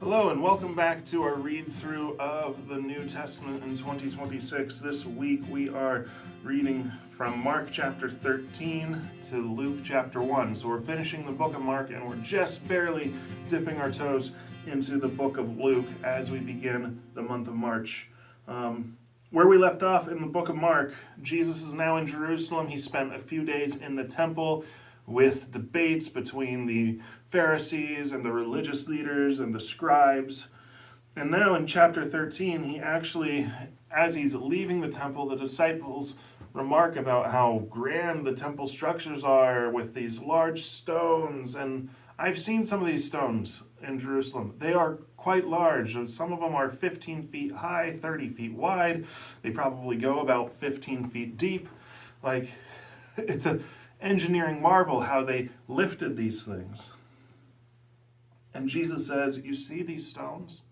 Hello and welcome back to our read-through of the New Testament in 2026. This week we are reading from Mark chapter 13 to Luke chapter 1. So we're finishing the book of Mark and we're just barely dipping our toes into the book of Luke as we begin the month of March. Where we left off in the book of Mark, Jesus is now in Jerusalem. He spent a few days in the temple with debates between the Pharisees and the religious leaders and the scribes. And now in chapter 13, he actually, as he's leaving the temple, the disciples remark about how grand the temple structures are with these large stones. And I've seen some of these stones in Jerusalem. They are quite large. Some of them are 15 feet high, 30 feet wide. They probably go about 15 feet deep. It's an engineering marvel how they lifted these things. And Jesus says, you see these stones?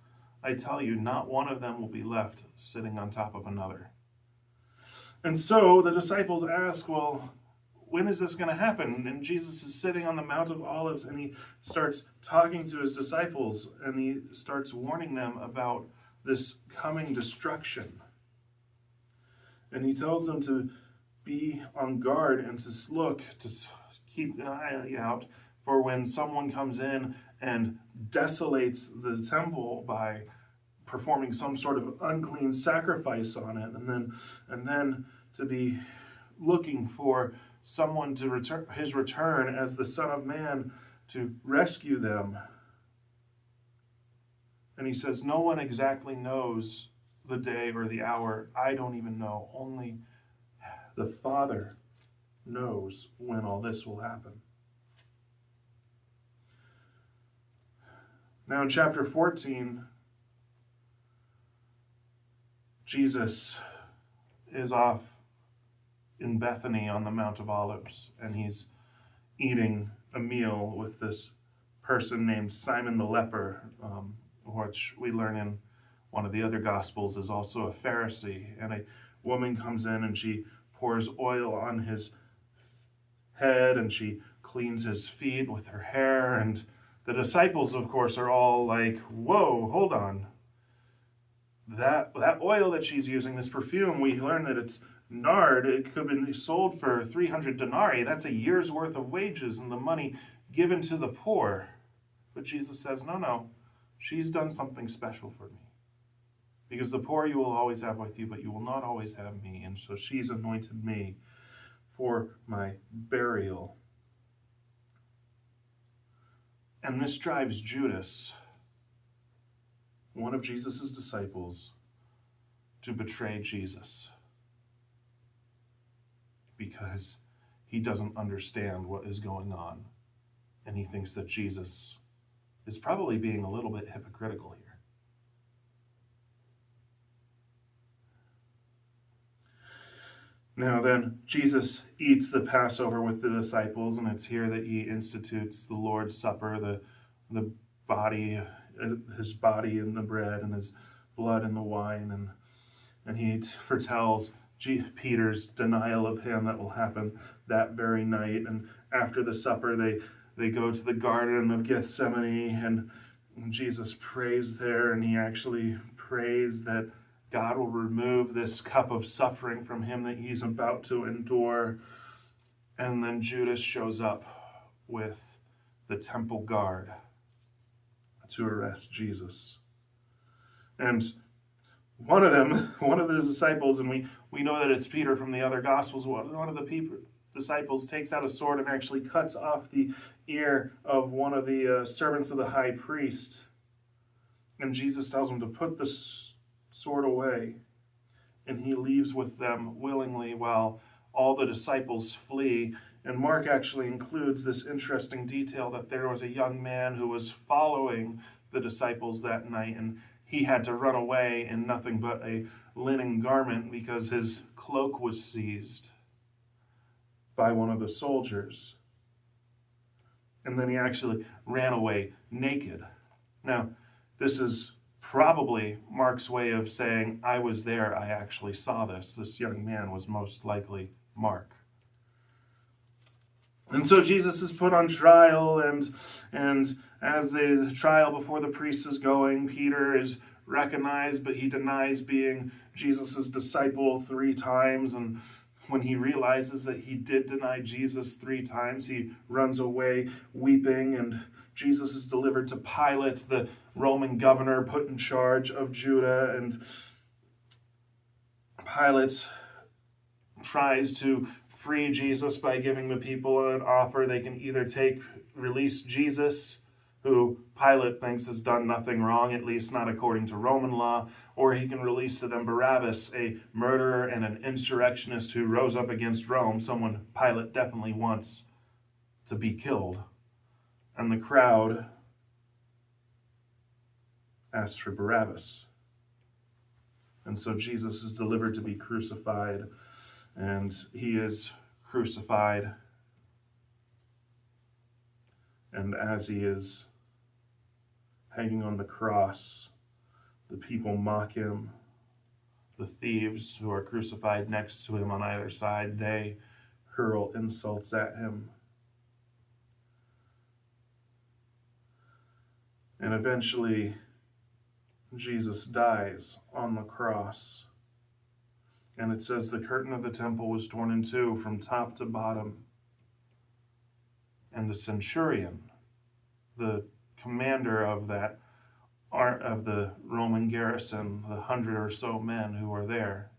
I tell you, not one of them will be left sitting on top of another. And so the disciples ask, well, when is this going to happen? And Jesus is sitting on the Mount of Olives and he starts talking to his disciples and he starts warning them about this coming destruction. And he tells them to be on guard and to keep an eye out for when someone comes in and desolates the temple by performing some sort of unclean sacrifice on it, and then to be looking for someone to return his return as the Son of Man to rescue them. And he says, no one exactly knows the day or the hour. I don't even know. Only the Father knows when all this will happen. Now in chapter 14, Jesus is off in Bethany on the Mount of Olives, and he's eating a meal with this person named Simon the leper, which we learn in one of the other Gospels is also a Pharisee. And a woman comes in and she pours oil on his head and she cleans his feet with her hair. And the disciples, of course, are all like, whoa, hold on. That oil that she's using, this perfume, we learn that it's nard. It could be sold for 300 denarii. That's a year's worth of wages and the money given to the poor. But Jesus says, no, she's done something special for me. Because the poor you will always have with you, but you will not always have me. And so she's anointed me for my burial. And this drives Judas, one of Jesus' disciples, to betray Jesus. Because he doesn't understand what is going on. And he thinks that Jesus is probably being a little bit hypocritical here. Now then, Jesus eats the Passover with the disciples, and it's here that he institutes the Lord's Supper, the body, his body in the bread, and his blood in the wine, and he foretells Peter's denial of him that will happen that very night. And after the supper, they go to the Garden of Gethsemane, and Jesus prays there, and he actually prays that God will remove this cup of suffering from him that he's about to endure. And then Judas shows up with the temple guard to arrest Jesus. And one of the disciples, and we know that it's Peter from the other Gospels, one of the disciples takes out a sword and actually cuts off the ear of one of the servants of the high priest. And Jesus tells him to put the sword away, and he leaves with them willingly while all the disciples flee. And Mark actually includes this interesting detail that there was a young man who was following the disciples that night, and he had to run away in nothing but a linen garment because his cloak was seized by one of the soldiers. And then he actually ran away naked. Now, this is probably Mark's way of saying, I was there, I actually saw this. This young man was most likely Mark. And so Jesus is put on trial, and as the trial before the priest is going, Peter is recognized, but he denies being Jesus' disciple 3 times. And when he realizes that he did deny Jesus 3 times, he runs away weeping, and Jesus is delivered to Pilate, the Roman governor put in charge of Judah, and Pilate tries to free Jesus by giving the people an offer. They can either release Jesus, who Pilate thinks has done nothing wrong, at least not according to Roman law, or he can release to them Barabbas, a murderer and an insurrectionist who rose up against Rome, someone Pilate definitely wants to be killed. And the crowd asks for Barabbas. And so Jesus is delivered to be crucified, and he is crucified. And as he is hanging on the cross, the people mock him. The thieves who are crucified next to him on either side, they hurl insults at him. And eventually, Jesus dies on the cross. And it says the curtain of the temple was torn in two from top to bottom. And the centurion, the commander of the Roman garrison, the 100 or so men who were there,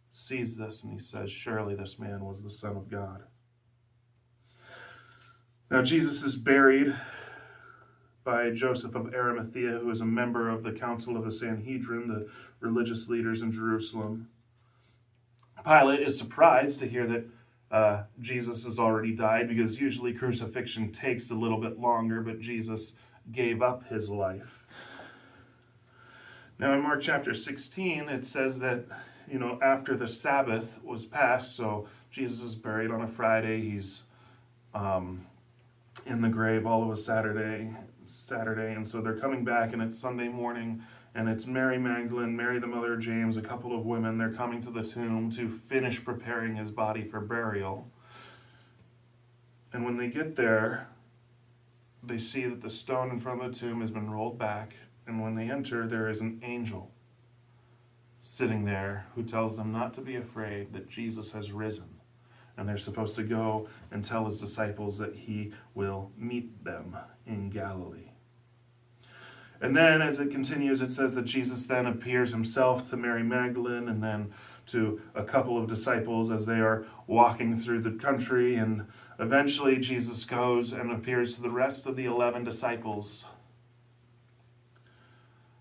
sees this and he says, surely this man was the Son of God. Now Jesus is buried by Joseph of Arimathea, who is a member of the Council of the Sanhedrin, the religious leaders in Jerusalem. Pilate is surprised to hear that Jesus has already died, because usually crucifixion takes a little bit longer, but Jesus gave up his life. Now in Mark chapter 16, it says that, after the Sabbath was passed, so Jesus is buried on a Friday, he's in the grave all of a Saturday, and so they're coming back, and it's Sunday morning, and it's Mary Magdalene, Mary the mother of James, a couple of women, they're coming to the tomb to finish preparing his body for burial. And when they get there, they see that the stone in front of the tomb has been rolled back, and when they enter, there is an angel sitting there who tells them not to be afraid, that Jesus has risen. And they're supposed to go and tell his disciples that he will meet them in Galilee. And then as it continues, it says that Jesus then appears himself to Mary Magdalene and then to a couple of disciples as they are walking through the country. And eventually Jesus goes and appears to the rest of the 11 disciples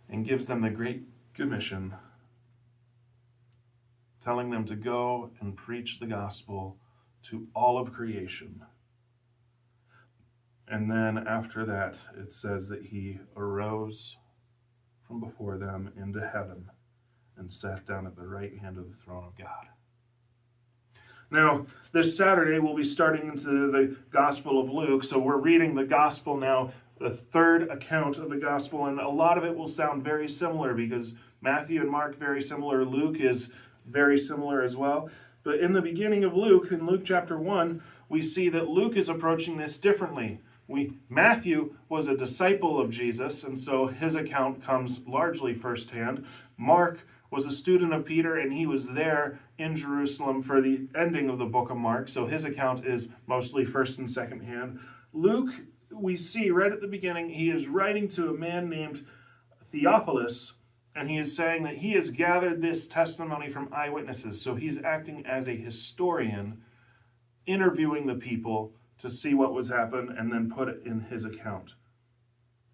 and gives them the Great Commission, telling them to go and preach the gospel to all of creation. And then after that, it says that he arose from before them into heaven and sat down at the right hand of the throne of God. Now, this Saturday, we'll be starting into the Gospel of Luke. So we're reading the Gospel now, the third account of the Gospel, and a lot of it will sound very similar because Matthew and Mark very similar. Luke is very similar as well. But in the beginning of Luke, in Luke chapter 1, we see that Luke is approaching this differently. Matthew was a disciple of Jesus, and so his account comes largely firsthand. Mark was a student of Peter, and he was there in Jerusalem for the ending of the book of Mark, so his account is mostly first and second hand. Luke, we see right at the beginning, he is writing to a man named Theophilus, and he is saying that he has gathered this testimony from eyewitnesses. So he's acting as a historian, interviewing the people to see what was happened and then put it in his account.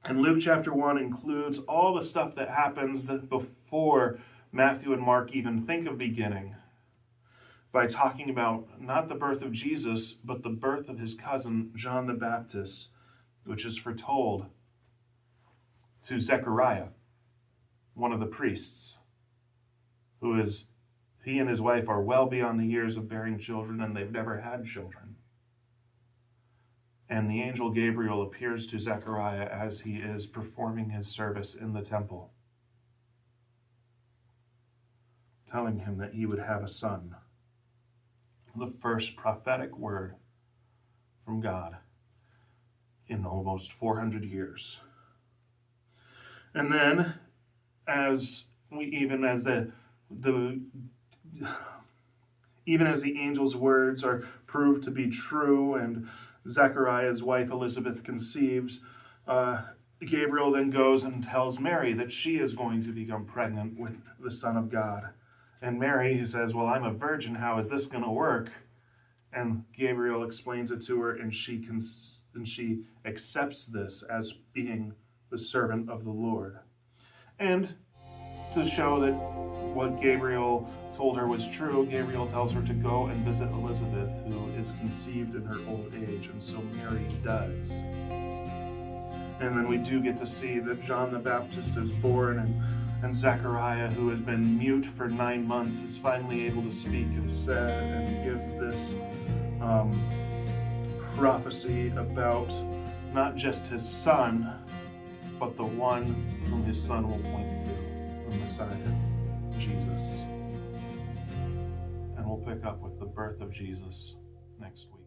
And Luke chapter 1 includes all the stuff that happens before Matthew and Mark even think of beginning, by talking about not the birth of Jesus, but the birth of his cousin, John the Baptist, which is foretold to Zechariah, one of the priests, he and his wife are well beyond the years of bearing children, and they've never had children. And the angel Gabriel appears to Zechariah as he is performing his service in the temple, telling him that he would have a son. The first prophetic word from God in almost 400 years. And then, even as the angel's words are proved to be true, and Zechariah's wife Elizabeth conceives, Gabriel then goes and tells Mary that she is going to become pregnant with the Son of God. And Mary, who says, well, I'm a virgin, how is this going to work? And Gabriel explains it to her, and she accepts this as being the servant of the Lord. And to show that what Gabriel told her was true, Gabriel tells her to go and visit Elizabeth, who is conceived in her old age, and so Mary does. And then we do get to see that John the Baptist is born, and Zechariah, who has been mute for 9 months, is finally able to speak and gives this prophecy about not just his son, but the one whom his son will point to, the Messiah, Jesus. And we'll pick up with the birth of Jesus next week.